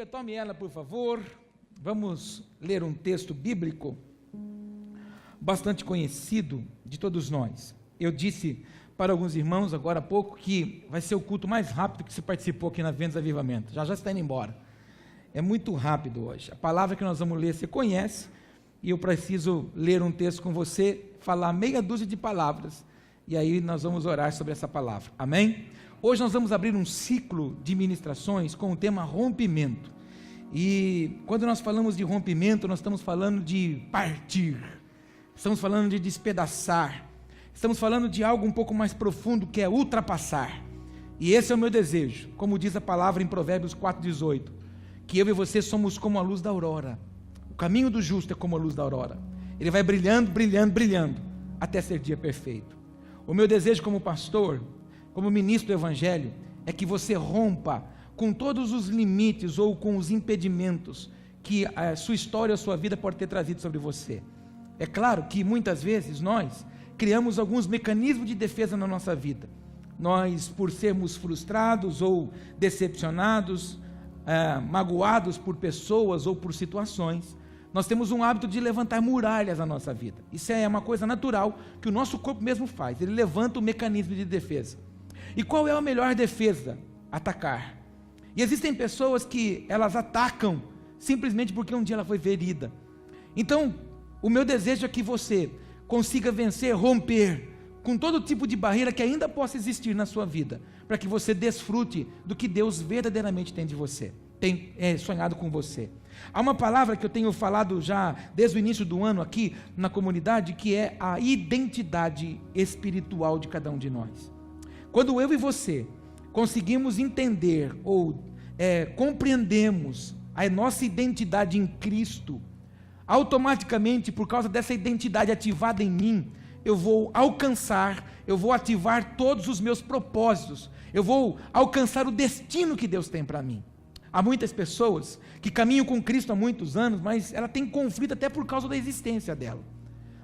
Bíblia, tome ela, por favor. Vamos ler um texto bíblico bastante conhecido de todos nós. Eu disse para alguns irmãos agora há pouco que vai ser o culto mais rápido que se participou aqui na Vendas Avivamento. Já está indo embora. É muito rápido hoje. A palavra que nós vamos ler você conhece, e eu preciso ler um texto com você, falar meia dúzia de palavras, e aí nós vamos orar sobre essa palavra. Amém? Hoje nós vamos abrir um ciclo de ministrações com o tema rompimento. E quando nós falamos de rompimento, nós estamos falando de partir, estamos falando de despedaçar, estamos falando de algo um pouco mais profundo, que é ultrapassar. E esse é o meu desejo, como diz a palavra em Provérbios 4,18, que eu e você somos como a luz da aurora. O caminho do justo é como a luz da aurora, ele vai brilhando, brilhando, brilhando, até ser dia perfeito. O meu desejo como pastor, como ministro do Evangelho, é que você rompa com todos os limites ou com os impedimentos que a sua história, a sua vida pode ter trazido sobre você. É claro que muitas vezes nós criamos alguns mecanismos de defesa na nossa vida. Nós, por sermos frustrados ou decepcionados, magoados por pessoas ou por situações, nós temos um hábito de levantar muralhas na nossa vida. Isso é uma coisa natural que o nosso corpo mesmo faz, ele levanta o mecanismo de defesa. E qual é a melhor defesa? Atacar. E existem pessoas que elas atacam simplesmente porque um dia ela foi ferida. Então, o meu desejo é que você consiga vencer, romper com todo tipo de barreira que ainda possa existir na sua vida, para que você desfrute do que Deus verdadeiramente tem de você, tem sonhado com você. Há uma palavra que eu tenho falado já desde o início do ano aqui na comunidade, que é a identidade espiritual de cada um de nós. Quando eu e você conseguimos entender ou compreendemos a nossa identidade em Cristo, automaticamente, por causa dessa identidade ativada em mim, eu vou alcançar, eu vou ativar todos os meus propósitos, eu vou alcançar o destino que Deus tem para mim. Há muitas pessoas que caminham com Cristo há muitos anos, mas ela tem conflito até por causa da existência dela.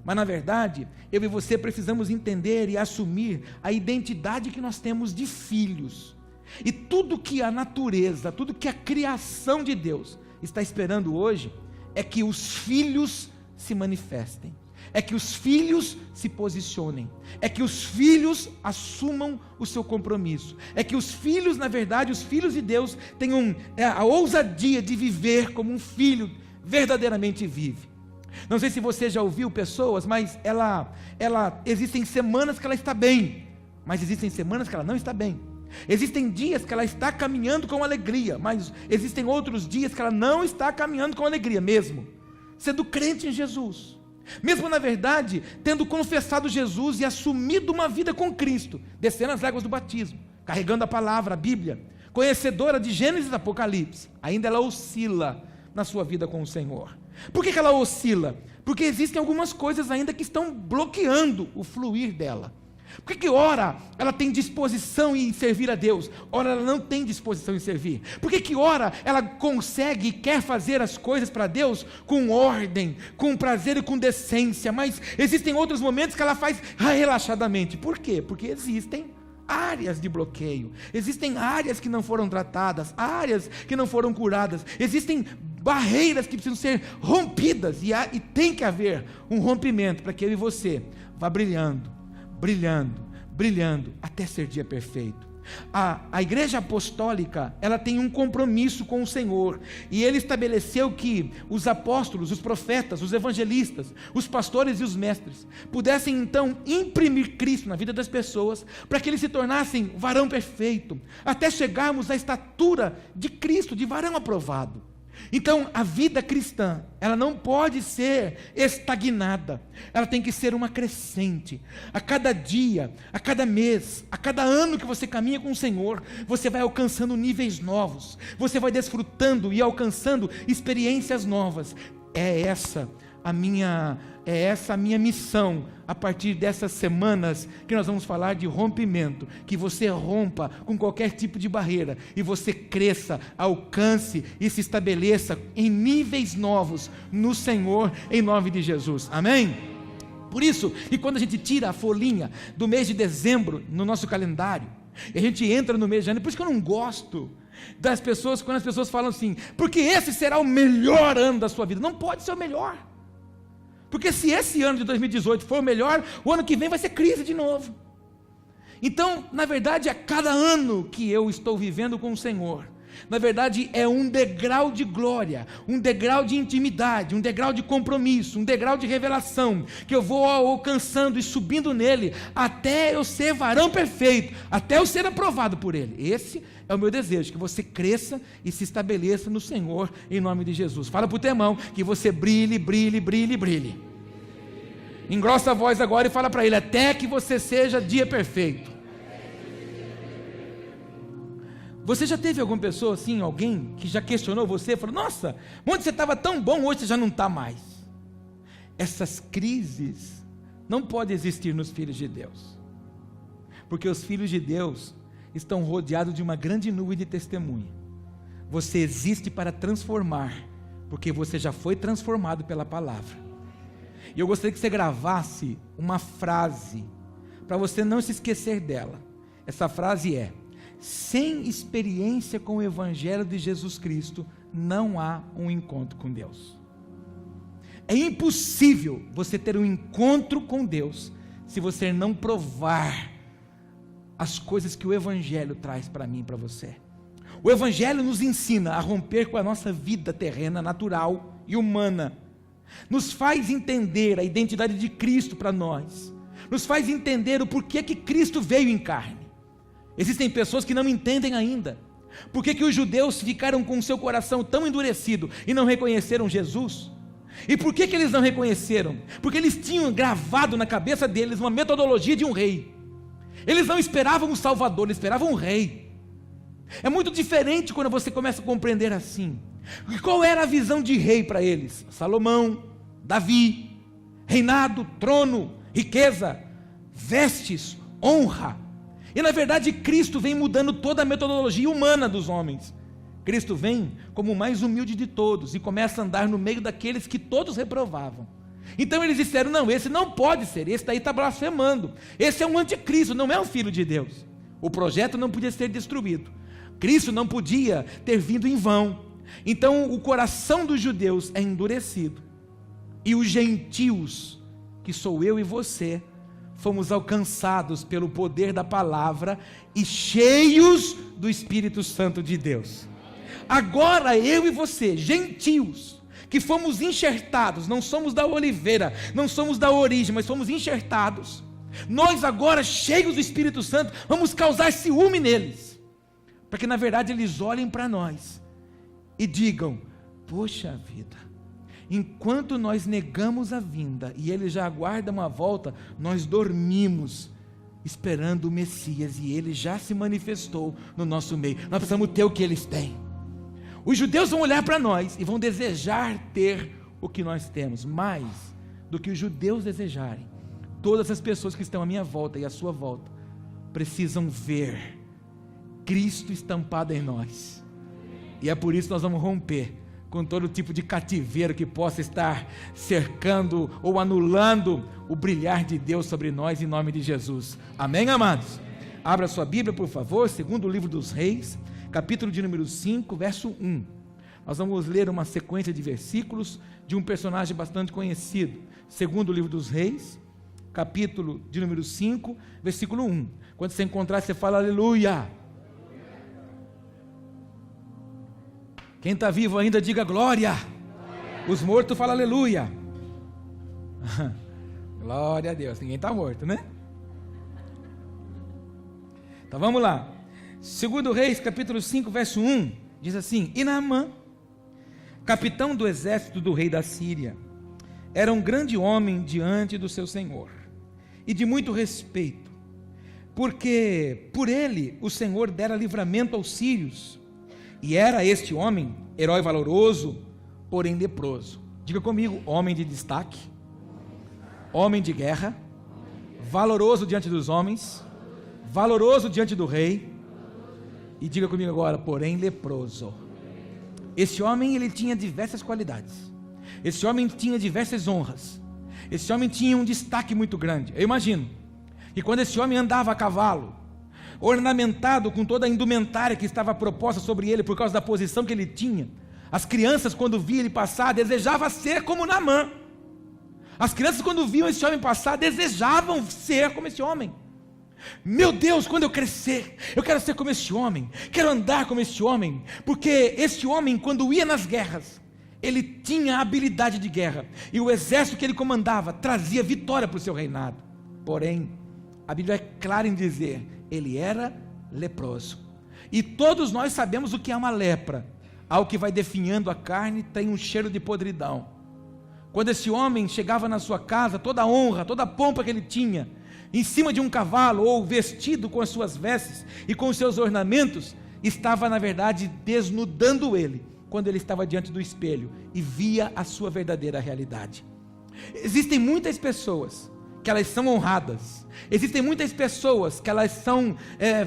Mas na verdade, eu e você precisamos entender e assumir a identidade que nós temos de filhos. E tudo que a natureza, tudo que a criação de Deus está esperando hoje, é que os filhos se manifestem, é que os filhos se posicionem, é que os filhos assumam o seu compromisso, é que os filhos, na verdade, os filhos de Deus tenham a ousadia de viver como um filho verdadeiramente vive. Não sei se você já ouviu pessoas, mas existem semanas que ela está bem, mas existem semanas que ela não está bem. Existem dias que ela está caminhando com alegria, mas existem outros dias que ela não está caminhando com alegria mesmo, sendo crente em Jesus, mesmo na verdade, tendo confessado Jesus e assumido uma vida com Cristo, descendo as águas do batismo, carregando a palavra, a Bíblia, conhecedora de Gênesis e Apocalipse, ainda ela oscila na sua vida com o Senhor. Por que ela oscila? Porque existem algumas coisas ainda que estão bloqueando o fluir dela. Por que ora ela tem disposição em servir a Deus, ora ela não tem disposição em servir? Por que ora ela consegue e quer fazer as coisas para Deus com ordem, com prazer e com decência, mas existem outros momentos que ela faz relaxadamente? Por quê? Porque existem áreas de bloqueio, existem áreas que não foram tratadas, áreas que não foram curadas, existem barreiras que precisam ser rompidas, e tem que haver um rompimento para que eu e você vá brilhando, brilhando, brilhando, até ser dia perfeito. A igreja apostólica, ela tem um compromisso com o Senhor, e Ele estabeleceu que os apóstolos, os profetas, os evangelistas, os pastores e os mestres pudessem então imprimir Cristo na vida das pessoas, para que eles se tornassem varão perfeito, até chegarmos à estatura de Cristo, de varão aprovado. Então a vida cristã, ela não pode ser estagnada, ela tem que ser uma crescente. A cada dia, a cada mês, a cada ano que você caminha com o Senhor, você vai alcançando níveis novos, você vai desfrutando e alcançando experiências novas. É essa a minha missão, a partir dessas semanas que nós vamos falar de rompimento, que você rompa com qualquer tipo de barreira, e você cresça, alcance e se estabeleça em níveis novos no Senhor, em nome de Jesus, amém? Por isso, e quando a gente tira a folhinha do mês de dezembro no nosso calendário, E a gente entra no mês de janeiro. Por isso que eu não gosto das pessoas, quando as pessoas falam assim, porque esse será o melhor ano da sua vida. Não pode ser o melhor, porque se esse ano de 2018 for o melhor, o ano que vem vai ser crise de novo. Então, na verdade, a cada ano que eu estou vivendo com o Senhor, na verdade é um degrau de glória, um degrau de intimidade, um degrau de compromisso, um degrau de revelação, que eu vou alcançando e subindo nele, até eu ser varão perfeito, até eu ser aprovado por ele. Esse é o meu desejo, que você cresça e se estabeleça no Senhor, em nome de Jesus. Fala para o teu irmão, que você brilhe, brilhe, brilhe, brilhe. Engrossa a voz agora e fala para ele, até que você seja dia perfeito. Você já teve alguma pessoa assim, alguém que já questionou você, falou, nossa, onde você estava tão bom, hoje você já não está mais. Essas crises não podem existir nos filhos de Deus, porque os filhos de Deus estão rodeados de uma grande nuvem de testemunha. Você existe para transformar, porque você já foi transformado pela palavra. E eu gostaria que você gravasse uma frase, para você não se esquecer dela. Essa frase é: sem experiência com o Evangelho de Jesus Cristo, não há um encontro com Deus. É impossível você ter um encontro com Deus, se você não provar as coisas que o Evangelho traz para mim e para você. O Evangelho nos ensina a romper com a nossa vida terrena, natural e humana, nos faz entender a identidade de Cristo para nós, nos faz entender o porquê que Cristo veio em carne. Existem pessoas que não entendem ainda por que os judeus ficaram com o seu coração tão endurecido e não reconheceram Jesus. E por que eles não reconheceram? Porque eles tinham gravado na cabeça deles uma metodologia de um rei. Eles não esperavam um Salvador, eles esperavam um rei. É muito diferente quando você começa a compreender assim. E qual era a visão de rei para eles? Salomão, Davi, reinado, trono, riqueza, vestes, honra. E na verdade Cristo vem mudando toda a metodologia humana dos homens. Cristo vem como o mais humilde de todos e começa a andar no meio daqueles que todos reprovavam. Então eles disseram, não, esse não pode ser, esse daí está blasfemando, esse é um anticristo, não é um filho de Deus. O projeto não podia ser destruído, Cristo não podia ter vindo em vão. Então o coração dos judeus é endurecido, e os gentios, que sou eu e você, fomos alcançados pelo poder da palavra e cheios do Espírito Santo de Deus. Agora eu e você, gentios, que fomos enxertados, não somos da oliveira, não somos da origem, mas fomos enxertados, nós agora, cheios do Espírito Santo, vamos causar ciúme neles, para que na verdade eles olhem para nós e digam, poxa vida, enquanto nós negamos a vinda, e eles já aguardam a volta, nós dormimos, esperando o Messias, e ele já se manifestou no nosso meio. Nós precisamos ter o que eles têm. Os judeus vão olhar para nós, e vão desejar ter o que nós temos, mais do que os judeus desejarem. Todas as pessoas que estão à minha volta e à sua volta, precisam ver Cristo estampado em nós, e é por isso que nós vamos romper com todo tipo de cativeiro que possa estar cercando ou anulando o brilhar de Deus sobre nós, em nome de Jesus. Amém, amados? Abra sua Bíblia, por favor, segundo o livro dos Reis, capítulo de número 5, verso 1. Nós vamos ler uma sequência de versículos de um personagem bastante conhecido. Segundo o livro dos Reis, capítulo de número 5, versículo 1. Quando você encontrar, você fala aleluia. Quem está vivo ainda, diga glória. Os mortos falam aleluia. Glória a Deus, ninguém está morto, né? Então vamos lá. Segundo Reis, capítulo 5, verso 1, diz assim: E Naamã, capitão do exército do rei da Síria, era um grande homem diante do seu senhor, e de muito respeito, porque por ele o Senhor dera livramento aos sírios. E era este homem, herói valoroso, porém leproso. Diga comigo, homem de destaque, homem de guerra, valoroso diante dos homens, valoroso diante do rei, e diga comigo agora, porém leproso. Esse homem, ele tinha diversas qualidades, esse homem tinha diversas honras, esse homem tinha um destaque muito grande. Eu imagino que quando esse homem andava a cavalo, ornamentado com toda a indumentária que estava proposta sobre ele por causa da posição que ele tinha. As crianças, quando viam ele passar, desejavam ser como Naamã. As crianças, quando viam esse homem passar, desejavam ser como esse homem. Meu Deus, quando eu crescer, eu quero ser como esse homem, quero andar como esse homem, porque esse homem, quando ia nas guerras, ele tinha habilidade de guerra, e o exército que ele comandava trazia vitória para o seu reinado. Porém, a Bíblia é clara em dizer, ele era leproso, e todos nós sabemos o que é uma lepra, algo que vai definhando a carne, tem um cheiro de podridão. Quando esse homem chegava na sua casa, toda a honra, toda a pompa que ele tinha, em cima de um cavalo, ou vestido com as suas vestes, e com os seus ornamentos, estava na verdade desnudando ele, quando ele estava diante do espelho, e via a sua verdadeira realidade. Existem muitas pessoas, que elas são honradas, existem muitas pessoas, que elas são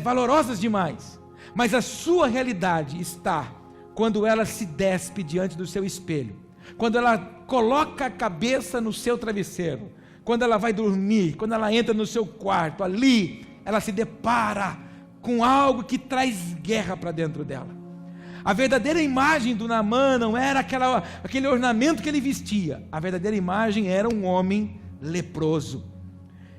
valorosas demais, mas a sua realidade está, quando ela se despe diante do seu espelho, quando ela coloca a cabeça no seu travesseiro, quando ela vai dormir, quando ela entra no seu quarto, ali ela se depara com algo que traz guerra para dentro dela. A verdadeira imagem do Naamã não era aquele ornamento que ele vestia, a verdadeira imagem era um homem leproso.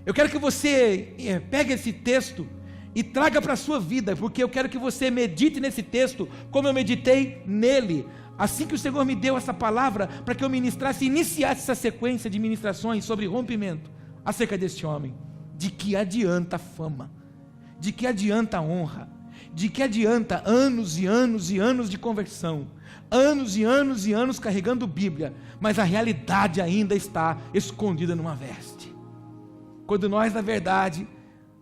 Eu quero que você pegue esse texto e traga para a sua vida, porque eu quero que você medite nesse texto, como eu meditei nele, assim que o Senhor me deu essa palavra, para que eu ministrasse, iniciasse essa sequência de ministrações sobre rompimento, acerca deste homem. De que adianta a fama? De que adianta a honra? De que adianta anos e anos e anos de conversão? Anos e anos e anos carregando Bíblia, mas a realidade ainda está escondida numa veste. Quando nós, na verdade,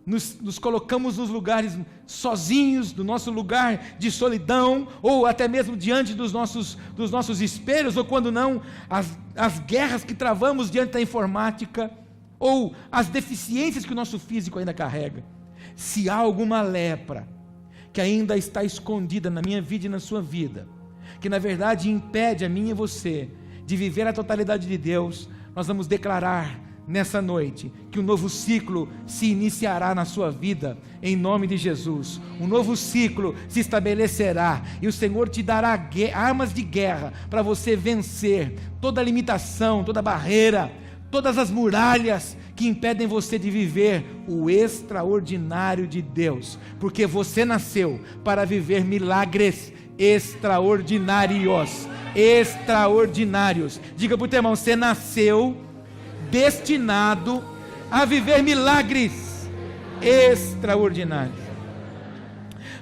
nos colocamos nos lugares sozinhos, do nosso lugar de solidão, ou até mesmo diante dos nossos espelhos, ou quando não, as guerras que travamos diante da informática, ou as deficiências que o nosso físico ainda carrega. Se há alguma lepra que ainda está escondida na minha vida e na sua vida, que na verdade impede a mim e você de viver a totalidade de Deus, nós vamos declarar nessa noite, que um novo ciclo se iniciará na sua vida, em nome de Jesus. Um novo ciclo se estabelecerá, e o Senhor te dará armas de guerra, para você vencer toda limitação, toda barreira, todas as muralhas que impedem você de viver o extraordinário de Deus, porque você nasceu para viver milagres extraordinários, diga para o teu irmão, você nasceu destinado a viver milagres extraordinários.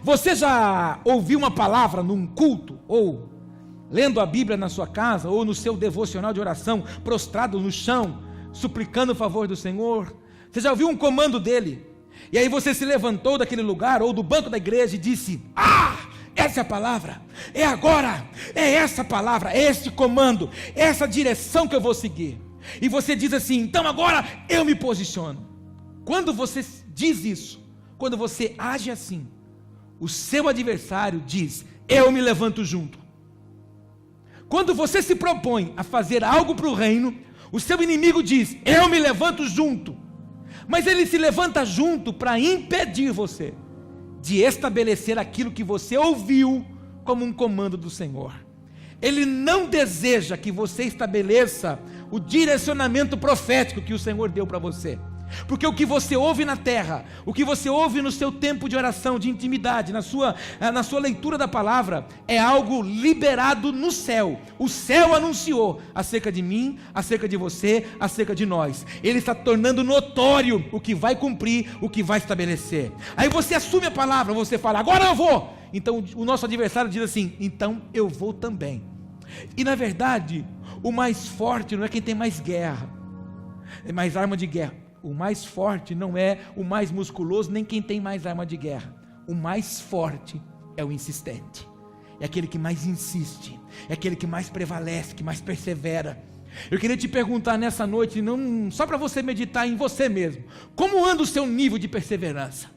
Você já ouviu uma palavra num culto, ou lendo a Bíblia na sua casa, ou no seu devocional de oração, prostrado no chão, suplicando o favor do Senhor? Você já ouviu um comando dele, e aí você se levantou daquele lugar, ou do banco da igreja, e disse: essa é a palavra, é agora, é essa palavra, é esse comando, é essa direção que eu vou seguir. E você diz assim: então agora eu me posiciono. Quando você diz isso, quando você age assim, o seu adversário diz: eu me levanto junto. Quando você se propõe a fazer algo para o reino, o seu inimigo diz: eu me levanto junto. Mas ele se levanta junto para impedir você de estabelecer aquilo que você ouviu como um comando do Senhor. Ele não deseja que você estabeleça o direcionamento profético que o Senhor deu para você, porque o que você ouve na terra, o que você ouve no seu tempo de oração, de intimidade, na sua leitura da palavra, é algo liberado no céu. O céu anunciou acerca de mim, acerca de você, acerca de nós. Ele está tornando notório o que vai cumprir, o que vai estabelecer. Aí você assume a palavra, você fala: agora eu vou. Então o nosso adversário diz assim: então eu vou também. E na verdade, o mais forte não é quem tem mais guerra, é mais arma de guerra. O mais forte não é o mais musculoso, nem quem tem mais arma de guerra. O mais forte é o insistente, é aquele que mais insiste, é aquele que mais prevalece, que mais persevera. Eu queria te perguntar nessa noite, não só para você meditar em você mesmo, como anda o seu nível de perseverança?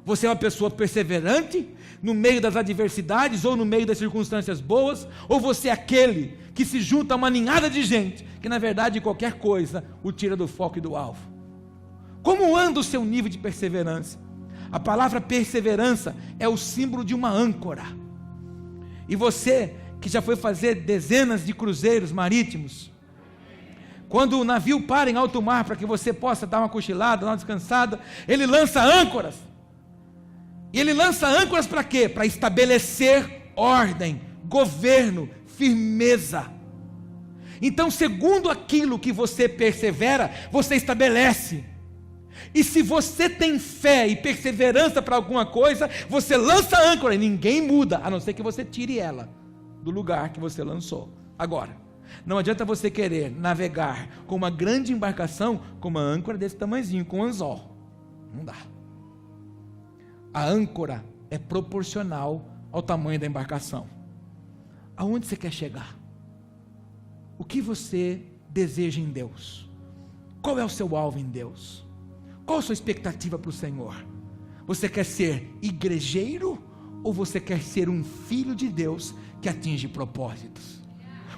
Você é uma pessoa perseverante no meio das adversidades, ou no meio das circunstâncias boas, ou você é aquele que se junta a uma ninhada de gente, que na verdade qualquer coisa o tira do foco e do alvo? Como anda o seu nível de perseverança? A palavra perseverança é o símbolo de uma âncora. E você que já foi fazer dezenas de cruzeiros marítimos, quando o navio para em alto mar para que você possa dar uma cochilada, dar uma descansada, ele lança âncoras. E ele lança âncoras para quê? Para estabelecer ordem, governo, firmeza. Então, segundo aquilo que você persevera, você estabelece. E se você tem fé e perseverança para alguma coisa, você lança a âncora e ninguém muda, a não ser que você tire ela do lugar que você lançou. Agora, não adianta você querer navegar com uma grande embarcação com uma âncora desse tamanhozinho, com um anzol. Não dá. A âncora é proporcional ao tamanho da embarcação. Aonde você quer chegar? O que você deseja em Deus? Qual é o seu alvo em Deus? Qual a sua expectativa para o Senhor? Você quer ser igrejeiro ou você quer ser um filho de Deus que atinge propósitos?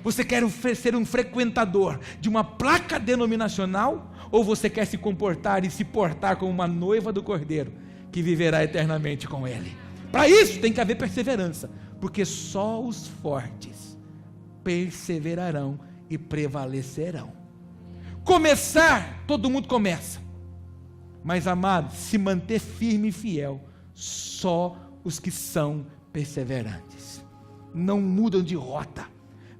Você quer ser um frequentador de uma placa denominacional ou você quer se comportar e se portar como uma noiva do Cordeiro que viverá eternamente com Ele? Para isso tem que haver perseverança, porque só os fortes perseverarão e prevalecerão. Começar, todo mundo começa, mas amado, se manter firme e fiel, só os que são perseverantes. Não mudam de rota,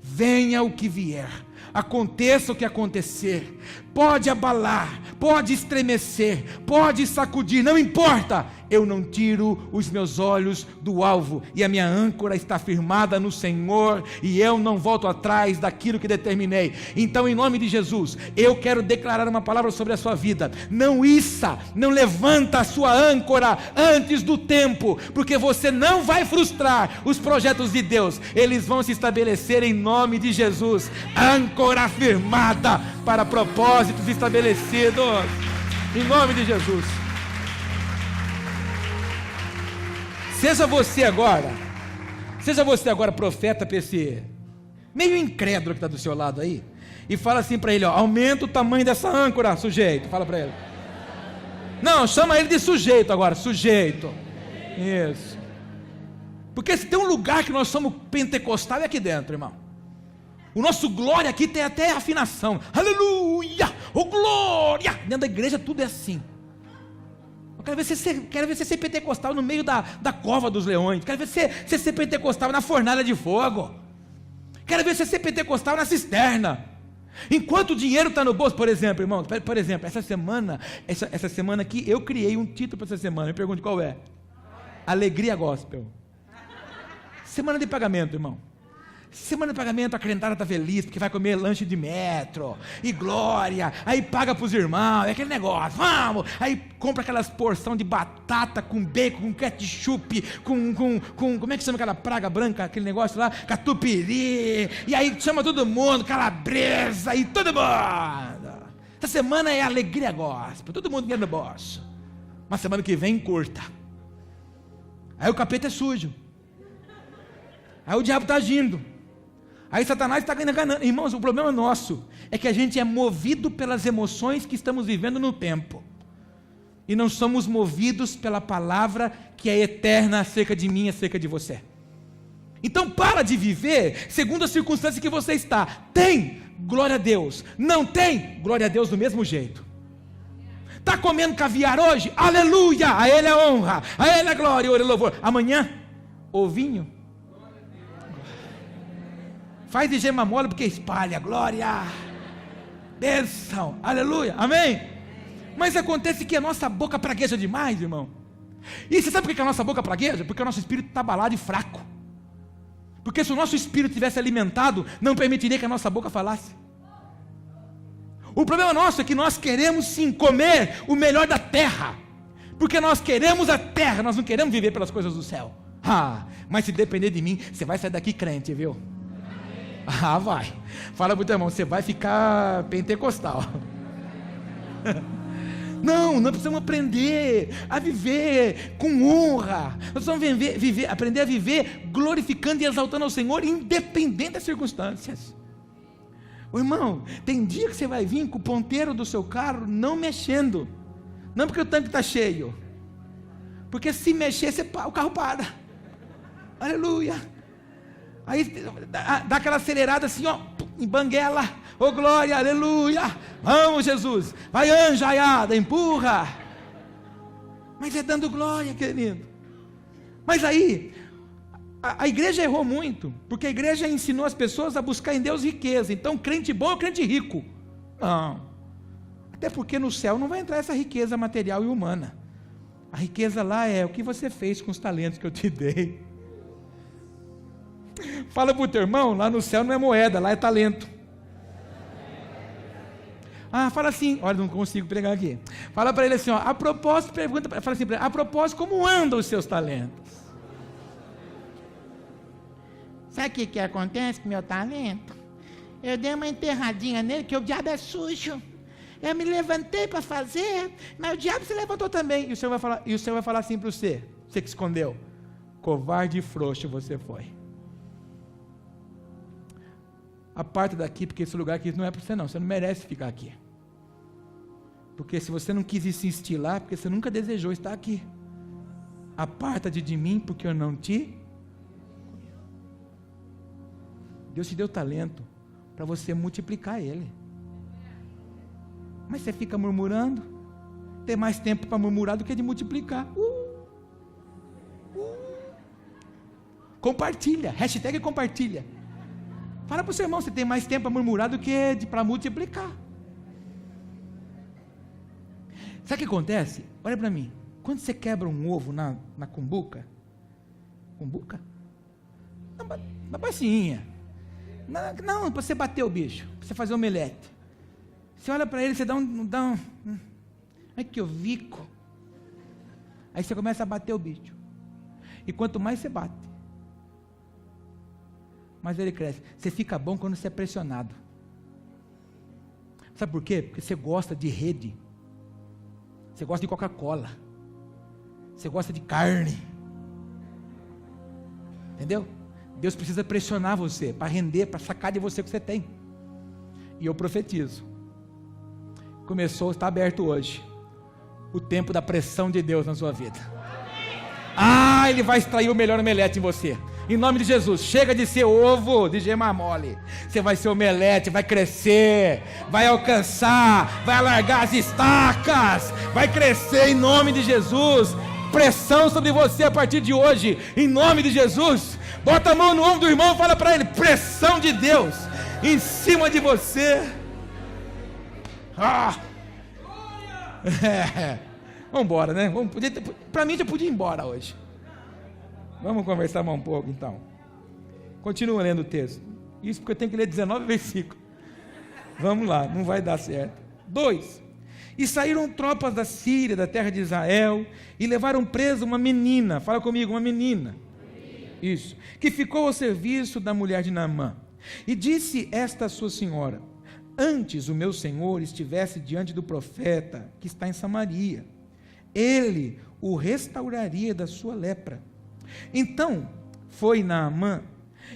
venha o que vier, aconteça o que acontecer, pode abalar, pode estremecer, pode sacudir, não importa, eu não tiro os meus olhos do alvo, e a minha âncora está firmada no Senhor, e eu não volto atrás daquilo que determinei. Então, em nome de Jesus, eu quero declarar uma palavra sobre a sua vida. Não issa, não levanta a sua âncora antes do tempo, porque você não vai frustrar os projetos de Deus, eles vão se estabelecer em nome de Jesus. Âncora firmada para propósitos estabelecidos, em nome de Jesus. Seja você agora profeta para esse meio incrédulo que está do seu lado aí, e fala assim para ele, ó, aumenta o tamanho dessa âncora, sujeito, fala para ele. Não, chama ele de sujeito agora, sujeito. Isso. Porque se tem um lugar que nós somos pentecostal é aqui dentro, irmão. O nosso glória aqui tem até afinação. Aleluia! Oh glória! Dentro da igreja tudo é assim. Quero ver você ser pentecostal no meio da cova dos leões. Quero ver você ser pentecostal na fornalha de fogo. Quero ver você ser pentecostal na cisterna. Enquanto o dinheiro está no bolso, por exemplo, irmão, essa semana aqui, eu criei um título para essa semana. Me pergunte qual é? Alegria Gospel. Semana de pagamento, irmão. Semana de pagamento, a crentada está feliz, porque vai comer lanche de metro, e glória, aí paga para os irmãos, é aquele negócio, vamos, aí compra aquelas porção de batata com bacon, com ketchup, com como é que chama aquela praga branca, aquele negócio lá, catupiry, e aí chama todo mundo, calabresa, e todo mundo. Essa semana é alegria gospel, todo mundo ganha no bolso. Mas semana que vem, curta. Aí o capeta é sujo. Aí o diabo está agindo. Aí Satanás está enganando. Irmãos, o problema nosso é que a gente é movido pelas emoções que estamos vivendo no tempo, e não somos movidos pela palavra que é eterna acerca de mim, acerca de você. Então para de viver segundo a circunstância que você está. Tem, glória a Deus. Não tem, glória a Deus do mesmo jeito. Está comendo caviar hoje? Aleluia, a Ele a honra, a Ele a glória, a Ele o louvor. Amanhã, ovinho, faz de gema mole porque espalha, glória, bênção, aleluia, amém? Mas acontece que a nossa boca pragueja demais, irmão. E você sabe por que a nossa boca pragueja? Porque o nosso espírito está abalado e fraco. Porque se o nosso espírito tivesse alimentado, não permitiria que a nossa boca falasse. O problema nosso é que nós queremos sim comer o melhor da terra, porque nós queremos a terra, nós não queremos viver pelas coisas do céu. Mas se depender de mim, você vai sair daqui crente, viu? Vai. Fala para o teu irmão, você vai ficar pentecostal. Não precisamos aprender a viver com honra. Nós precisamos aprender a viver glorificando e exaltando ao Senhor, independente das circunstâncias. Ô irmão, tem dia que você vai vir com o ponteiro do seu carro não mexendo, não porque o tanque está cheio, Porque se mexer, o carro para. Aleluia. Aí dá aquela acelerada assim, ó, em banguela. Ô glória, aleluia. Vamos, Jesus. Vai, anjaiada, empurra. Mas é dando glória, querido. Mas aí, a igreja errou muito, porque a igreja ensinou as pessoas a buscar em Deus riqueza. Então, crente bom é crente rico. Não. Até porque no céu não vai entrar essa riqueza material e humana. A riqueza lá é o que você fez com os talentos que eu te dei. Fala para o teu irmão, lá no céu não é moeda, lá é talento. Fala assim, olha, não consigo pregar aqui. Fala para ele assim, ó, a propósito, fala assim para ele, a propósito, como andam os seus talentos? Sabe o que acontece com o meu talento? Eu dei uma enterradinha nele, que o diabo é sujo. Eu me levantei para fazer, mas o diabo se levantou também. E o Senhor vai falar assim para você que escondeu: covarde e frouxo você foi. Aparta daqui, porque esse lugar aqui não é para você não. Você não merece ficar aqui. Porque se você não quis insistir lá, porque você nunca desejou estar aqui. Aparta-te de mim, porque eu não te... Deus te deu talento para você multiplicar ele. Mas você fica murmurando. Tem mais tempo para murmurar do que de multiplicar. Compartilha, hashtag compartilha. Fala para o seu irmão, você tem mais tempo para murmurar do que para multiplicar. Sabe o que acontece? Olha para mim. Quando você quebra um ovo na cumbuca, na bacinha, não, para você bater o bicho, para você fazer omelete, você olha para ele, você dá um ai que eu vico, aí você começa a bater o bicho, e quanto mais você bate, mais ele cresce. Você fica bom quando você é pressionado. Sabe por quê? Porque você gosta de rede, você gosta de Coca-Cola, você gosta de carne, entendeu? Deus precisa pressionar você, para render, para sacar de você o que você tem. E eu profetizo, está aberto hoje, o tempo da pressão de Deus na sua vida. Ele vai extrair o melhor omelete em você, em nome de Jesus. Chega de ser ovo de gema mole, você vai ser omelete, vai crescer, vai alcançar, vai alargar as estacas, vai crescer em nome de Jesus. Pressão sobre você a partir de hoje, em nome de Jesus. Bota a mão no ombro do irmão e fala para ele: pressão de Deus em cima de você. Vamos embora, né? Para mim já podia ir embora hoje. Vamos conversar mais um pouco então. Continua lendo o texto. Isso porque eu tenho que ler 19 versículos. Vamos lá, não vai dar certo. 2. E saíram tropas da Síria, da terra de Israel, e levaram presa uma menina. Fala comigo, uma menina. Isso. Que ficou ao serviço da mulher de Naamã. E disse esta a sua senhora: antes o meu senhor estivesse diante do profeta que está em Samaria, ele o restauraria da sua lepra. Então foi Naamã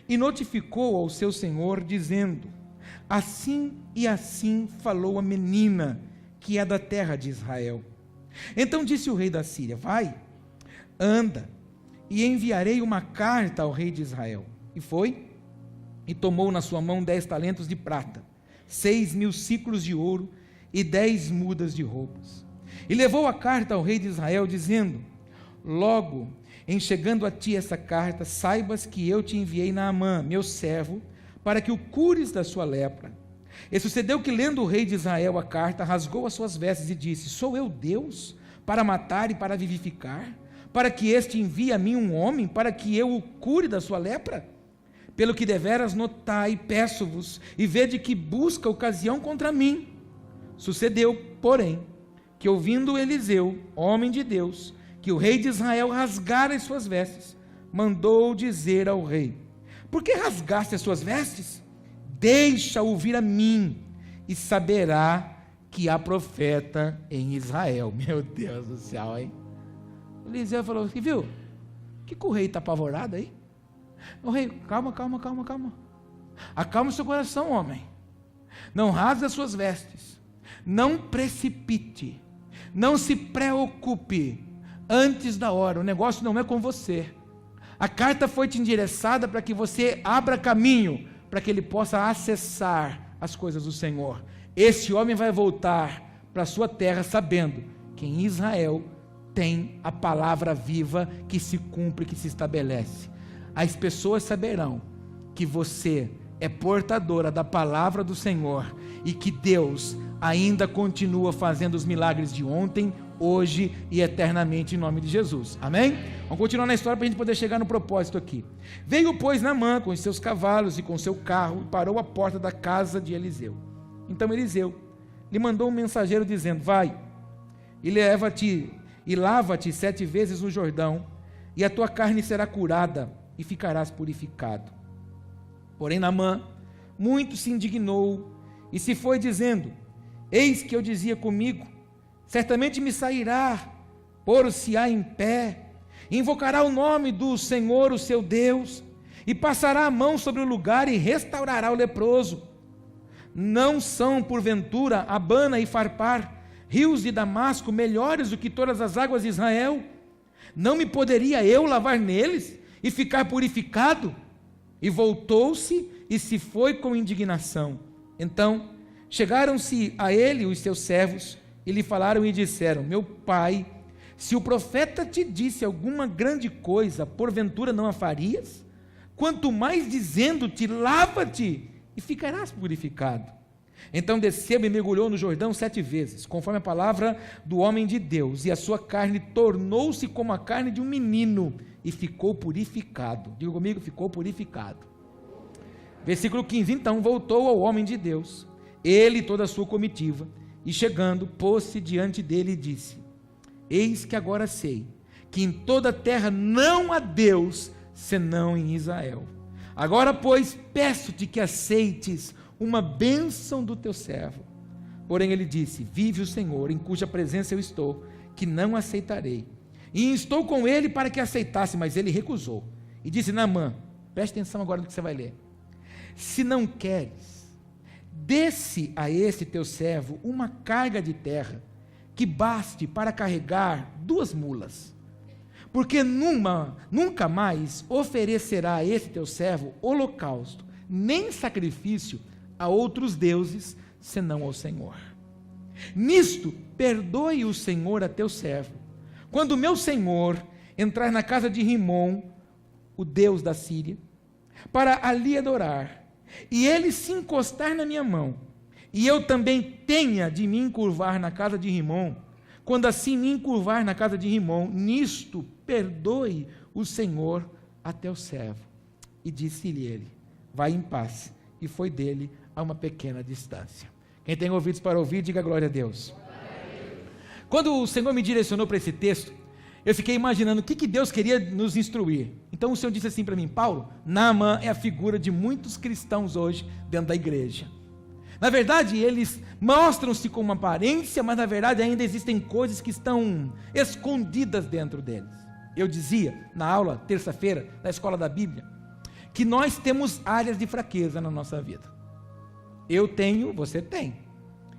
e notificou ao seu senhor, dizendo: assim e assim falou a menina, que é da terra de Israel. Então disse o rei da Síria: vai, anda, e enviarei uma carta ao rei de Israel. E foi, e tomou na sua mão 10 talentos de prata, 6.000 ciclos de ouro e 10 mudas de roupas. E levou a carta ao rei de Israel, dizendo: logo, em chegando a ti essa carta, saibas que eu te enviei Naamã, meu servo, para que o cures da sua lepra. E sucedeu que, lendo o rei de Israel a carta, rasgou as suas vestes e disse: sou eu Deus, para matar e para vivificar? Para que este envie a mim um homem, para que eu o cure da sua lepra? Pelo que deveras notai, peço-vos, e vede que busca ocasião contra mim. Sucedeu, porém, que ouvindo Eliseu, homem de Deus, que o rei de Israel rasgara as suas vestes, mandou dizer ao rei: por que rasgaste as suas vestes? Deixa-o vir a mim, e saberá que há profeta em Israel. Meu Deus do céu, hein? Eliseu falou: viu? Que o rei está apavorado aí? O rei, calma. Acalma o seu coração, homem. Não rasgue as suas vestes. Não precipite. Não se preocupe. antes da hora. O negócio não é com você. A carta foi te endereçada para que você abra caminho, para que ele possa acessar as coisas do Senhor. Esse homem vai voltar para a sua terra sabendo que em Israel tem a palavra viva que se cumpre, que se estabelece. As pessoas saberão que você é portadora da palavra do Senhor e que Deus ainda continua fazendo os milagres de ontem, hoje e eternamente, em nome de Jesus. Amém? Vamos continuar na história para a gente poder chegar no propósito aqui. Veio, pois, Naamã com os seus cavalos e com seu carro e parou à porta da casa de Eliseu. Então Eliseu lhe mandou um mensageiro dizendo: vai e leva-te e lava-te 7 vezes no Jordão, e a tua carne será curada e ficarás purificado. Porém Naamã muito se indignou e se foi dizendo: eis que eu dizia comigo, certamente me sairá, pôr-se-á em pé, invocará o nome do Senhor, o seu Deus, e passará a mão sobre o lugar e restaurará o leproso. Não são, porventura, Abana e Farpar, rios de Damasco, melhores do que todas as águas de Israel? Não me poderia eu lavar neles e ficar purificado? E voltou-se e se foi com indignação. Então chegaram-se a ele os seus servos e lhe falaram e disseram: meu pai, se o profeta te disse alguma grande coisa, porventura não a farias? Quanto mais dizendo-te, lava-te e ficarás purificado. Então desceu e mergulhou no Jordão 7 vezes, conforme a palavra do homem de Deus, e a sua carne tornou-se como a carne de um menino, e ficou purificado. Diga comigo, ficou purificado. Versículo 15, então voltou ao homem de Deus, ele e toda a sua comitiva, e chegando, pôs-se diante dele e disse: eis que agora sei, que em toda a terra não há Deus, senão em Israel. Agora, pois, peço-te que aceites uma bênção do teu servo. Porém ele disse: vive o Senhor, em cuja presença eu estou, que não aceitarei. E instou com ele para que aceitasse, mas ele recusou. E disse: Naamã, preste atenção agora no que você vai ler. Se não queres, desce a este teu servo uma carga de terra, que baste para carregar 2 mulas. Porque nunca mais oferecerá a esse teu servo holocausto, nem sacrifício a outros deuses, senão ao Senhor. Nisto, perdoe o Senhor a teu servo, quando o meu senhor entrar na casa de Rimom, o Deus da Síria, para ali adorar, e ele se encostar na minha mão, e eu também tenha de me encurvar na casa de Rimom, quando assim me encurvar na casa de Rimom, nisto perdoe o Senhor a teu servo. E disse-lhe ele: vai em paz. E foi dele a uma pequena distância. Quem tem ouvidos para ouvir, diga glória a Deus. Quando o Senhor me direcionou para esse texto, eu fiquei imaginando o que Deus queria nos instruir. Então o Senhor disse assim para mim: Paulo, Naamã é a figura de muitos cristãos hoje dentro da igreja. Na verdade, eles mostram-se com uma aparência, mas na verdade ainda existem coisas que estão escondidas dentro deles. Eu dizia na aula, terça-feira, da escola da Bíblia, que nós temos áreas de fraqueza na nossa vida. Eu tenho, você tem.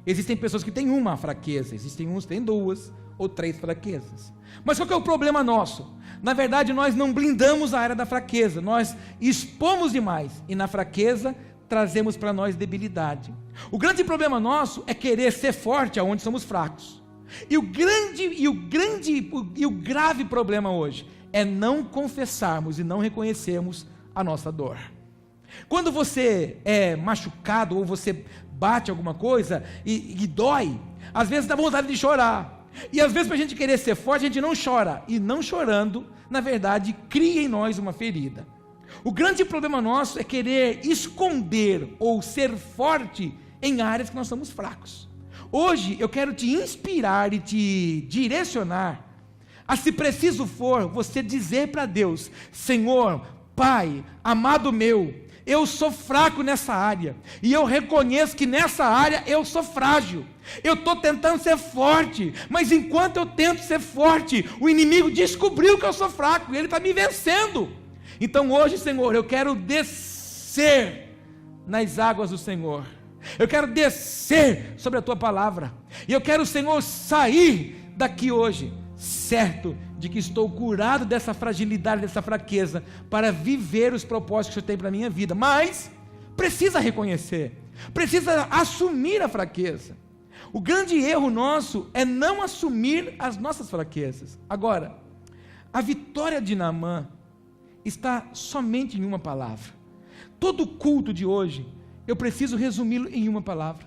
Existem pessoas que têm uma fraqueza, existem uns que têm 2 ou 3 fraquezas. Mas qual que é o problema nosso? Na verdade, nós não blindamos a área da fraqueza, nós expomos demais, e na fraqueza trazemos para nós debilidade. O grande problema nosso é querer ser forte aonde somos fracos. E o grave problema hoje é não confessarmos e não reconhecermos a nossa dor. Quando você é machucado ou você bate alguma coisa e dói, às vezes dá vontade de chorar. E às vezes, para a gente querer ser forte, a gente não chora. E não chorando, na verdade, cria em nós uma ferida. O grande problema nosso é querer esconder ou ser forte em áreas que nós somos fracos. Hoje eu quero te inspirar e te direcionar a, se preciso for, você dizer para Deus: Senhor, Pai, amado meu, eu sou fraco nessa área, e eu reconheço que nessa área eu sou frágil. Eu estou tentando ser forte, mas enquanto eu tento ser forte, o inimigo descobriu que eu sou fraco, e ele está me vencendo. Então hoje, Senhor, eu quero descer nas águas do Senhor, eu quero descer sobre a Tua palavra, e eu quero, Senhor, sair daqui hoje, certo de que estou curado dessa fragilidade, dessa fraqueza, para viver os propósitos que o Senhor tem para a minha vida, mas precisa reconhecer, precisa assumir a fraqueza. O grande erro nosso é não assumir as nossas fraquezas. Agora, a vitória de Naamã está somente em uma palavra. Todo culto de hoje, eu preciso resumi-lo em uma palavra.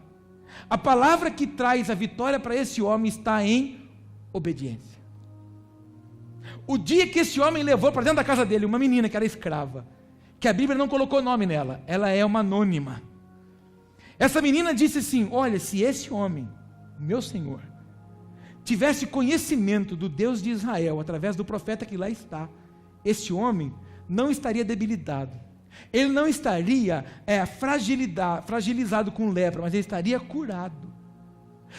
A palavra que traz a vitória para esse homem está em obediência. O dia que esse homem levou para dentro da casa dele uma menina que era escrava, que a Bíblia não colocou nome nela, ela é uma anônima. Essa menina disse assim: olha, se esse homem, meu Senhor, tivesse conhecimento do Deus de Israel, através do profeta que lá está, esse homem não estaria debilitado, ele não estaria fragilizado com lepra, mas ele estaria curado.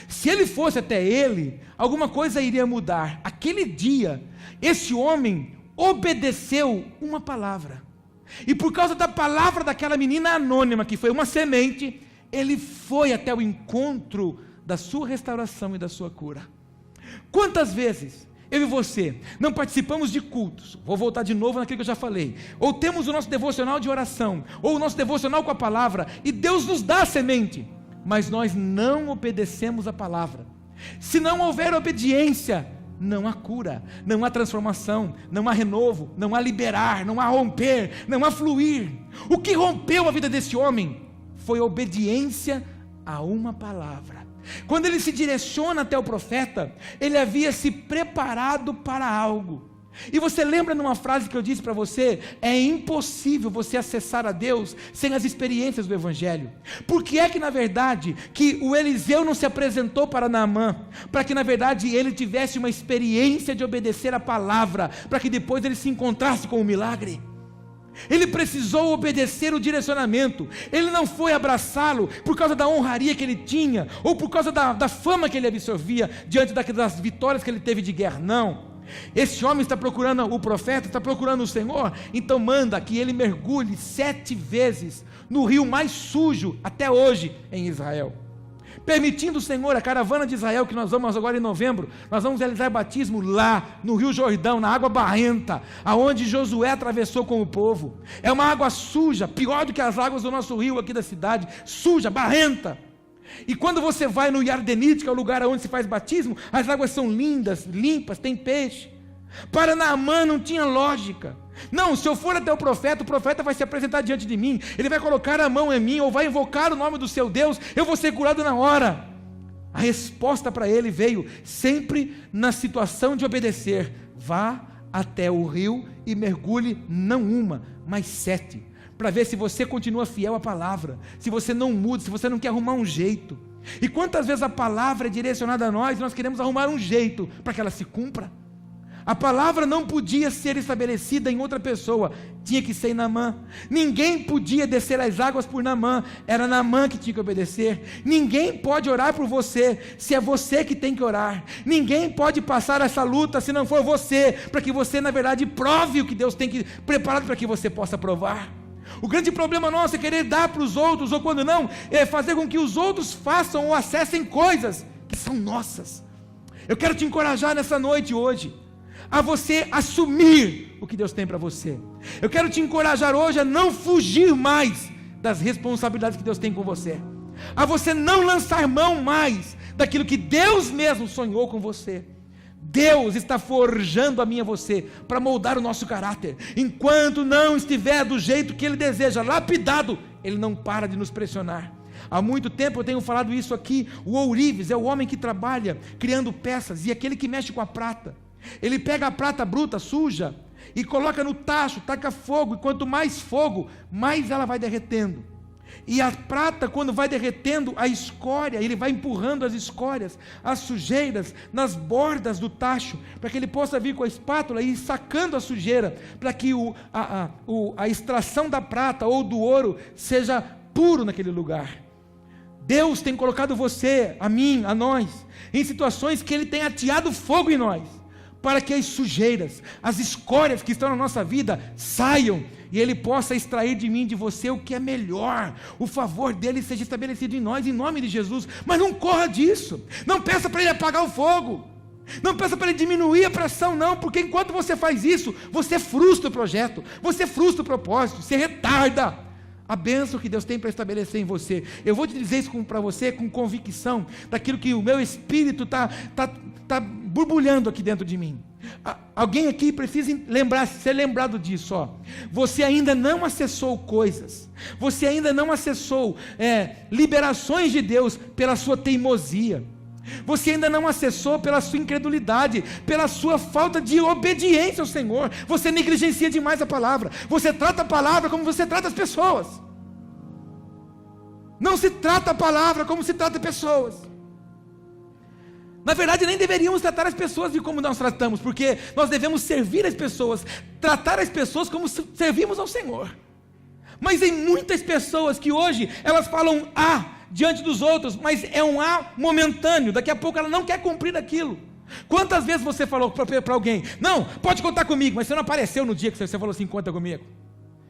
Se ele fosse até ele, alguma coisa iria mudar. Aquele dia, esse homem obedeceu uma palavra, e por causa da palavra daquela menina anônima, que foi uma semente, ele foi até o encontro da sua restauração e da sua cura. Quantas vezes eu e você não participamos de cultos? Vou voltar de novo naquilo que eu já falei. Ou temos o nosso devocional de oração, ou o nosso devocional com a palavra, e Deus nos dá a semente, mas nós não obedecemos a palavra. Se não houver obediência, não há cura, não há transformação, não há renovo, não há liberar, não há romper, não há fluir. O que rompeu a vida desse homem foi obediência a uma palavra. Quando ele se direciona até o profeta, ele havia se preparado para algo. E você lembra numa frase que eu disse para você: é impossível você acessar a Deus sem as experiências do Evangelho. Por que é que na verdade que o Eliseu não se apresentou para Naamã? Para que na verdade ele tivesse uma experiência de obedecer a palavra, para que depois ele se encontrasse com o milagre. Ele precisou obedecer o direcionamento. Ele não foi abraçá-lo por causa da honraria que ele tinha, ou por causa da fama que ele absorvia diante das vitórias que ele teve de guerra. Não. Esse homem está procurando o profeta, está procurando o Senhor, então manda que ele mergulhe 7 vezes no rio mais sujo até hoje em Israel, permitindo o Senhor, a caravana de Israel, que nós vamos agora em novembro, nós vamos realizar batismo lá no Rio Jordão, na água barrenta, aonde Josué atravessou com o povo. É uma água suja, pior do que as águas do nosso rio aqui da cidade, suja, barrenta. E quando você vai no Yardenite, que é o lugar onde se faz batismo, as águas são lindas, limpas, tem peixe. Para Naamã não tinha lógica. Não, se eu for até o profeta vai se apresentar diante de mim, ele vai colocar a mão em mim, ou vai invocar o nome do seu Deus, eu vou ser curado na hora. A resposta para ele veio sempre na situação de obedecer: vá até o rio e mergulhe não uma, mas 7, para ver se você continua fiel à palavra, se você não muda, se você não quer arrumar um jeito. E quantas vezes a palavra é direcionada a nós, e nós queremos arrumar um jeito para que ela se cumpra? A palavra não podia ser estabelecida em outra pessoa, tinha que ser em Naamã. Ninguém podia descer as águas por Naamã, era Naamã que tinha que obedecer. Ninguém pode orar por você, se é você que tem que orar. Ninguém pode passar essa luta se não for você, para que você na verdade prove o que Deus tem preparado para que você possa provar. O grande problema nosso é querer dar para os outros, ou quando não, é fazer com que os outros façam ou acessem coisas que são nossas. Eu quero te encorajar nessa noite hoje a você assumir o que Deus tem para você. Eu quero te encorajar hoje a não fugir mais das responsabilidades que Deus tem com você, a você não lançar mão mais daquilo que Deus mesmo sonhou com você. Deus está forjando a mim e a você para moldar o nosso caráter. Enquanto não estiver do jeito que Ele deseja, lapidado, Ele não para de nos pressionar. Há muito tempo eu tenho falado isso aqui. O ourives é o homem que trabalha criando peças, e aquele que mexe com a prata. Ele pega a prata bruta, suja, e coloca no tacho, taca fogo, e quanto mais fogo, mais ela vai derretendo. E a prata, quando vai derretendo a escória, ele vai empurrando as escórias, as sujeiras, nas bordas do tacho, para que ele possa vir com a espátula e ir sacando a sujeira, para que a extração da prata ou do ouro seja puro naquele lugar. Deus tem colocado você, a mim, a nós, em situações que Ele tem ateado fogo em nós, para que as sujeiras, as escórias que estão na nossa vida saiam, e Ele possa extrair de mim, de você, o que é melhor. O favor dEle seja estabelecido em nós, em nome de Jesus. Mas não corra disso, não peça para Ele apagar o fogo. Não peça para ele diminuir a pressão, não, porque enquanto você faz isso, você frustra o projeto, você frustra o propósito, você retarda a bênção que Deus tem para estabelecer em você. Eu vou te dizer isso para você com convicção, daquilo que o meu espírito está borbulhando aqui dentro de mim. Alguém aqui precisa ser lembrado disso, ó. Você ainda não acessou coisas, você ainda não acessou liberações de Deus pela sua teimosia, você ainda não acessou pela sua incredulidade, pela sua falta de obediência ao Senhor. Você negligencia demais a palavra, você trata a palavra como você trata as pessoas. Não se trata a palavra como se trata pessoas. Na verdade, nem deveríamos tratar as pessoas de como nós tratamos, porque nós devemos servir as pessoas, tratar as pessoas como servimos ao Senhor. Mas tem muitas pessoas que hoje, elas falam diante dos outros, mas é um momentâneo, daqui a pouco ela não quer cumprir aquilo. Quantas vezes você falou para alguém, não, pode contar comigo, mas você não apareceu no dia que você falou assim, conta comigo?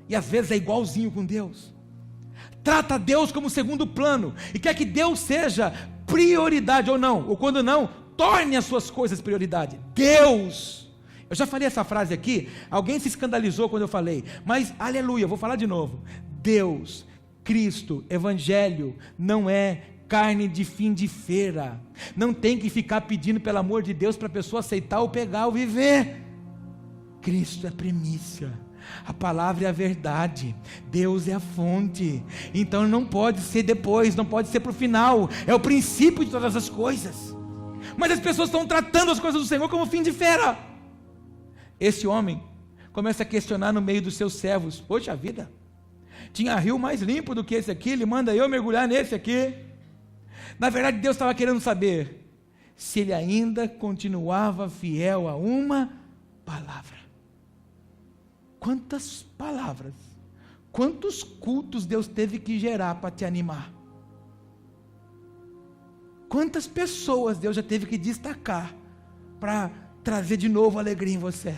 E às vezes é igualzinho com Deus. Trata Deus como segundo plano, e quer que Deus seja prioridade ou não, ou quando não, torne as suas coisas prioridade. Deus, eu já falei essa frase aqui, alguém se escandalizou quando eu falei, mas aleluia, vou falar de novo. Deus, Cristo, Evangelho, não é carne de fim de feira, não tem que ficar pedindo pelo amor de Deus para a pessoa aceitar ou pegar ou viver. Cristo é a primícia, a palavra é a verdade, Deus é a fonte, então não pode ser depois, não pode ser para o final, é o princípio de todas as coisas. Mas as pessoas estão tratando as coisas do Senhor como fim de feira. Esse homem começa a questionar no meio dos seus servos, poxa vida, tinha rio mais limpo do que esse aqui, ele manda eu mergulhar nesse aqui. Na verdade, Deus estava querendo saber se ele ainda continuava fiel a uma palavra. Quantas palavras, quantos cultos Deus teve que gerar para te animar? Quantas pessoas Deus já teve que destacar para trazer de novo alegria em você?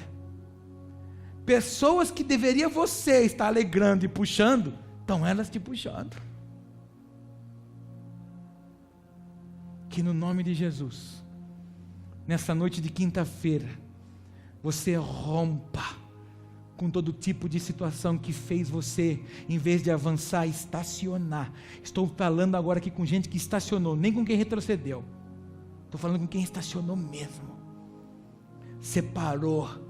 Pessoas que deveria você estar alegrando e puxando, estão elas te puxando. Que no nome de Jesus, nessa noite de quinta-feira, você rompa com todo tipo de situação que fez você, em vez de avançar, estacionar. Estou falando agora aqui com gente que estacionou, nem com quem retrocedeu. Estou falando com quem estacionou mesmo. Separou.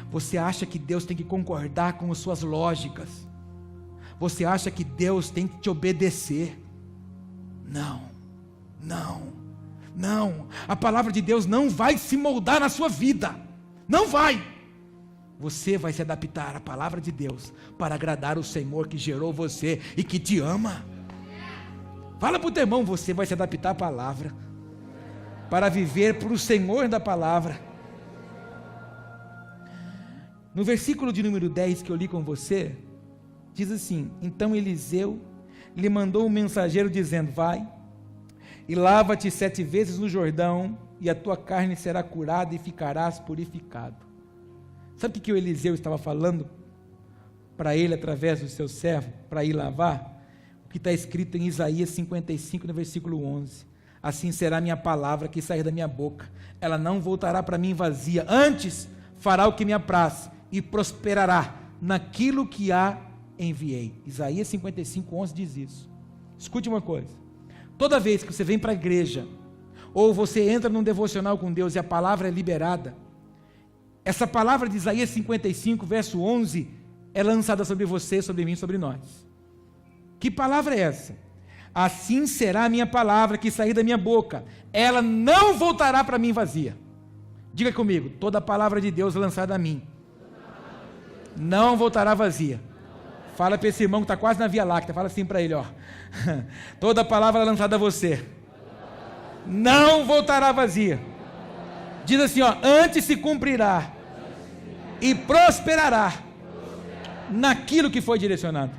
Você acha que Deus tem que concordar com as suas lógicas? Você acha que Deus tem que te obedecer? Não, não, não. A palavra de Deus não vai se moldar na sua vida. Não vai. Você vai se adaptar à palavra de Deus para agradar o Senhor que gerou você e que te ama. Fala para o teu irmão, você vai se adaptar à palavra para viver para o Senhor da palavra. No versículo de número 10 que eu li com você, diz assim: então Eliseu lhe mandou um mensageiro dizendo, vai e lava-te 7 vezes no Jordão, e a tua carne será curada e ficarás purificado. Sabe o que o Eliseu estava falando para ele através do seu servo, para ir lavar? O que está escrito em Isaías 55, no versículo 11, assim será a minha palavra que sair da minha boca, ela não voltará para mim vazia, antes fará o que me apraz, e prosperará naquilo que a enviei. Isaías 55, 11 diz isso. Escute uma coisa, toda vez que você vem para a igreja, ou você entra num devocional com Deus e a palavra é liberada, essa palavra de Isaías 55, verso 11, é lançada sobre você, sobre mim, sobre nós. Que palavra é essa? Assim será a minha palavra que sair da minha boca, ela não voltará para mim vazia. Diga comigo, toda palavra de Deus lançada a mim não voltará vazia. Fala para esse irmão que está quase na Via Láctea, fala assim para ele, ó. Toda palavra lançada a você não voltará vazia. Diz assim, ó, antes se cumprirá e prosperará naquilo que foi direcionado.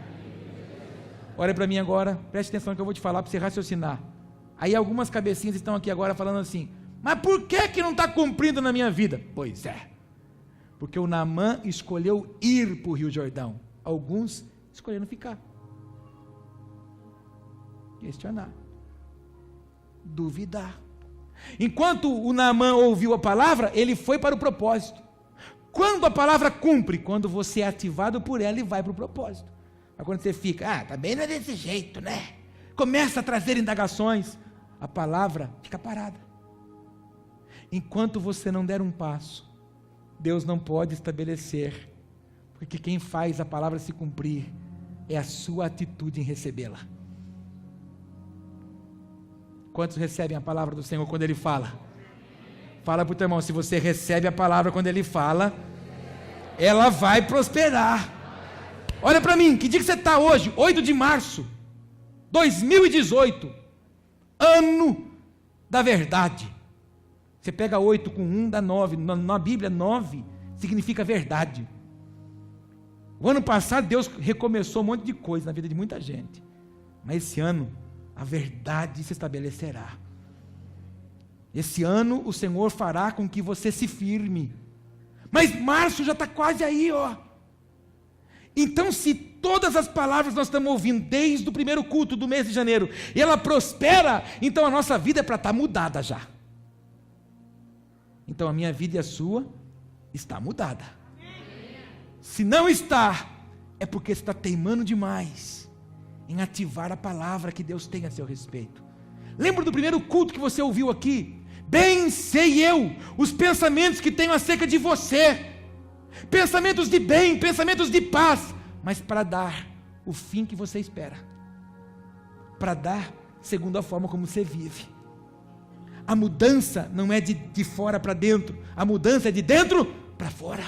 Olha para mim agora, preste atenção que eu vou te falar para você raciocinar. Aí algumas cabecinhas estão aqui agora falando assim, mas por que não está cumprindo na minha vida? Pois é, porque o Naamã escolheu ir para o Rio Jordão, alguns escolheram ficar, questionar, duvidar. Enquanto o Naamã ouviu a palavra, ele foi para o propósito. Quando a palavra cumpre? Quando você é ativado por ela e vai para o propósito. Mas quando você fica, também não é desse jeito, né? Começa a trazer indagações, a palavra fica parada. Enquanto você não der um passo, Deus não pode estabelecer, porque quem faz a palavra se cumprir é a sua atitude em recebê-la. Quantos recebem a palavra do Senhor quando Ele fala? Fala para o teu irmão, se você recebe a palavra quando Ele fala, ela vai prosperar. Olha para mim, que dia que você está hoje? 8 de março, 2018, ano da verdade. Você pega 8 com 1, dá 9, na Bíblia 9 significa verdade. O ano passado Deus recomeçou um monte de coisa na vida de muita gente, mas esse ano a verdade se estabelecerá. Esse ano o Senhor fará com que você se firme, mas março já está quase aí, ó. Então, se todas as palavras nós estamos ouvindo desde o primeiro culto do mês de janeiro, e ela prospera, então a nossa vida é para estar mudada já. Então a minha vida e a sua está mudada. Se não está, é porque você está teimando demais em ativar a palavra que Deus tem a seu respeito. Lembra do primeiro culto que você ouviu aqui? Bem sei eu os pensamentos que tenho acerca de você, pensamentos de bem, pensamentos de paz, mas para dar o fim que você espera, para dar segundo a forma como você vive. A mudança não é de fora para dentro, a mudança é de dentro para fora.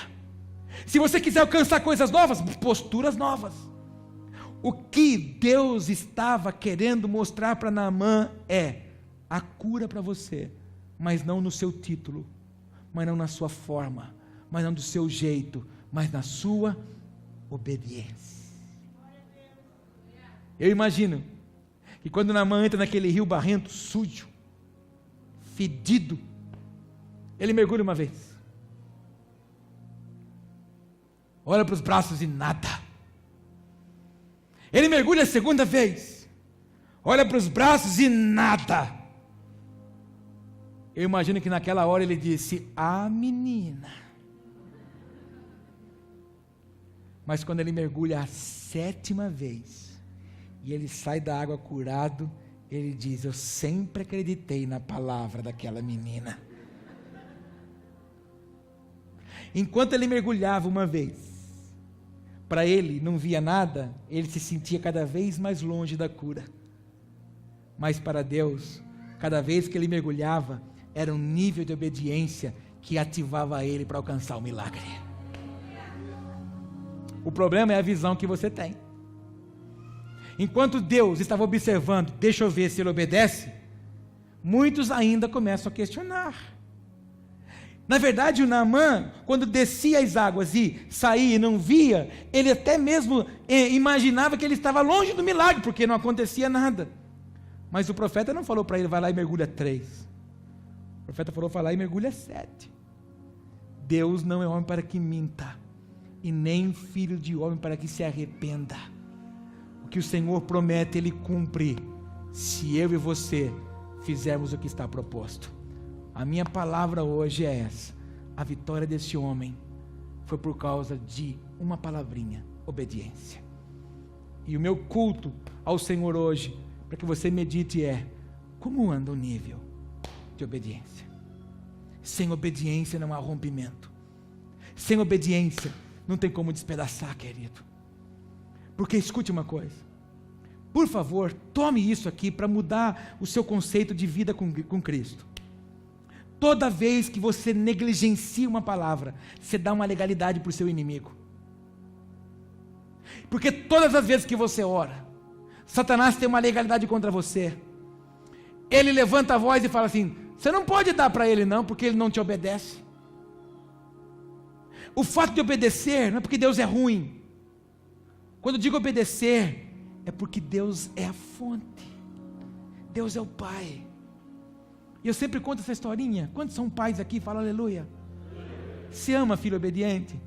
Se você quiser alcançar coisas novas, posturas novas. O que Deus estava querendo mostrar para Naamã é a cura para você, mas não no seu título, mas não na sua forma, mas não do seu jeito, mas na sua obediência. Eu imagino que quando Naamã entra naquele rio barrento, sujo, fedido, ele mergulha uma vez, olha para os braços e nada. Ele mergulha a segunda vez, olha para os braços e nada. Eu imagino que naquela hora ele disse, menina. Mas quando ele mergulha a 7ª vez, e ele sai da água curado, ele diz, eu sempre acreditei na palavra daquela menina. Enquanto ele mergulhava uma vez, para ele não via nada, ele se sentia cada vez mais longe da cura. Mas para Deus, cada vez que ele mergulhava, era um nível de obediência que ativava ele para alcançar o milagre. O problema é a visão que você tem. Enquanto Deus estava observando, deixa eu ver se ele obedece, muitos ainda começam a questionar. Na verdade, o Naamã, quando descia as águas e saía e não via, ele até mesmo imaginava que ele estava longe do milagre, porque não acontecia nada. Mas o profeta não falou para ele, vai lá e mergulha 3. O profeta falou, vai lá e mergulha 7. Deus não é homem para que minta, e nem filho de homem para que se arrependa. O que o Senhor promete, Ele cumpre, se eu e você fizermos o que está proposto. A minha palavra hoje é essa: a vitória desse homem foi por causa de uma palavrinha, obediência. E o meu culto ao Senhor hoje, para que você medite, é: como anda o nível de obediência? Sem obediência não há rompimento. Sem obediência não tem como despedaçar, querido. Porque escute uma coisa, por favor, tome isso aqui para mudar o seu conceito de vida com Cristo. Toda vez que você negligencia uma palavra, você dá uma legalidade para o seu inimigo. Porque todas as vezes que você ora, Satanás tem uma legalidade contra você. Ele levanta a voz e fala assim: você não pode dar para ele não, porque ele não te obedece. O fato de obedecer não é porque Deus é ruim. Quando eu digo obedecer, é porque Deus é a fonte, Deus é o Pai. E eu sempre conto essa historinha. Quantos são pais aqui? Fala aleluia. Você ama filho obediente?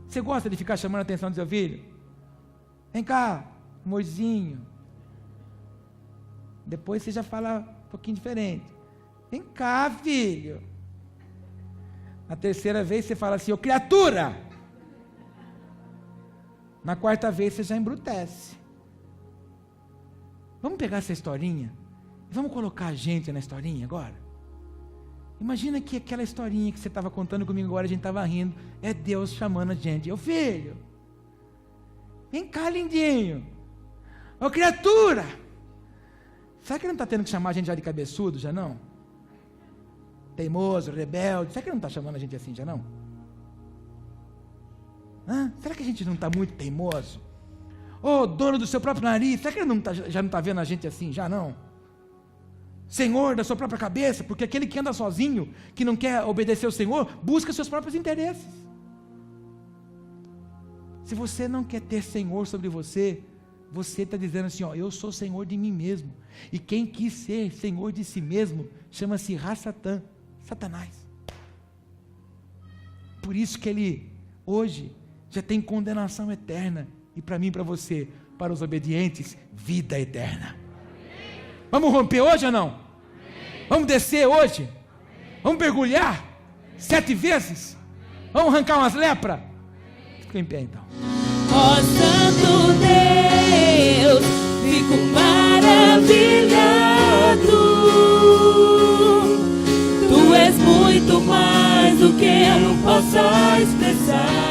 Você gosta de ficar chamando a atenção do seu filho? Vem cá, amorzinho. Depois você já fala um pouquinho diferente. Vem cá, filho. Na terceira vez você fala assim, ô criatura. Na quarta vez você já embrutece. Vamos pegar essa historinha e vamos colocar a gente na historinha agora? Imagina que aquela historinha que você estava contando comigo agora, a gente estava rindo, é Deus chamando a gente. Ô filho, vem cá, lindinho. Ô criatura. Será que ele não está tendo que chamar a gente já de cabeçudo, já não? Teimoso, rebelde. Será que ele não está chamando a gente assim, já não? Será que a gente não está muito teimoso? Ô dono do seu próprio nariz, será que ele já não está vendo a gente assim, já não? Senhor da sua própria cabeça, porque aquele que anda sozinho, que não quer obedecer ao Senhor, busca seus próprios interesses. Se você não quer ter Senhor sobre você, você está dizendo assim, ó, eu sou Senhor de mim mesmo, e quem quis ser Senhor de si mesmo, chama-se Ra-Satã, Satanás. Por isso que ele, hoje, já tem condenação eterna, e para mim e para você, para os obedientes, vida eterna. Vamos romper hoje ou não? Vamos descer hoje? Vamos mergulhar 7 vezes? Vamos arrancar umas lepras? Fica em pé então. Ó Santo Deus, fico maravilhado. Tu és muito mais do que eu possa expressar.